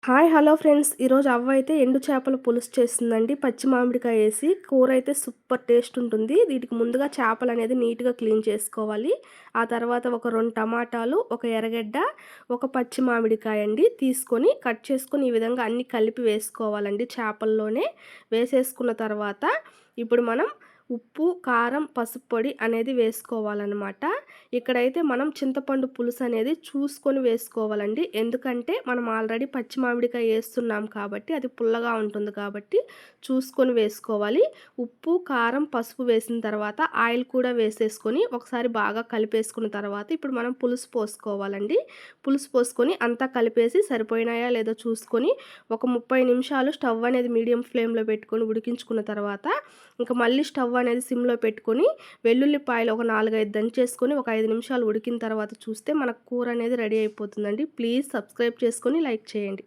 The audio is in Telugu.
Hi hello friends. ఈరోజు అవ్వ అయితే ఎండు చేపల పులుసు చేస్తుందండి. పచ్చి మామిడికాయ వేసి కూర అయితే సూపర్ టేస్ట్ ఉంటుంది. వీటికి ముందుగా చేపలు అనేది నీట్గా క్లీన్ చేసుకోవాలి. ఆ తర్వాత ఒక 2 టమాటాలు, ఒక ఎర్రగడ్డ, ఒక పచ్చి మామిడికాయ అండి తీసుకొని కట్ చేసుకొని ఈ విధంగా అన్నీ కలిపి వేసుకోవాలండి. చేపల్లోనే వేసేసుకున్న తర్వాత ఇప్పుడు మనం ఉప్పు, కారం, పసుపు పొడి అనేది వేసుకోవాలన్నమాట. ఇక్కడైతే మనం చింతపండు పులుసు అనేది చూసుకొని వేసుకోవాలండి. ఎందుకంటే మనం ఆల్రెడీ పచ్చి మామిడికాయ వేస్తున్నాం కాబట్టి అది పుల్లగా ఉంటుంది కాబట్టి చూసుకొని వేసుకోవాలి. ఉప్పు, కారం, పసుపు వేసిన తర్వాత ఆయిల్ కూడా వేసేసుకొని ఒకసారి బాగా కలిపేసుకున్న తర్వాత ఇప్పుడు మనం పులుసు పోసుకోవాలండి. పులుసు పోసుకొని అంతా కలిపేసి సరిపోయినాయా లేదో చూసుకొని ఒక 30 నిమిషాలు స్టవ్ అనేది మీడియం ఫ్లేమ్లో పెట్టుకొని ఉడికించుకున్న తర్వాత ఇంకా మళ్ళీ స్టవ్ అనేది సిమ్లో పెట్టుకొని వెల్లుల్లిపాయలు ఒక 4, 5 దంచేసుకొని ఒక 5 నిమిషాలు ఉడికిన తర్వాత చూస్తే మనకు కూర అనేది రెడీ అయిపోతుందండి. ప్లీజ్ సబ్స్క్రైబ్ చేసుకొని లైక్ చేయండి.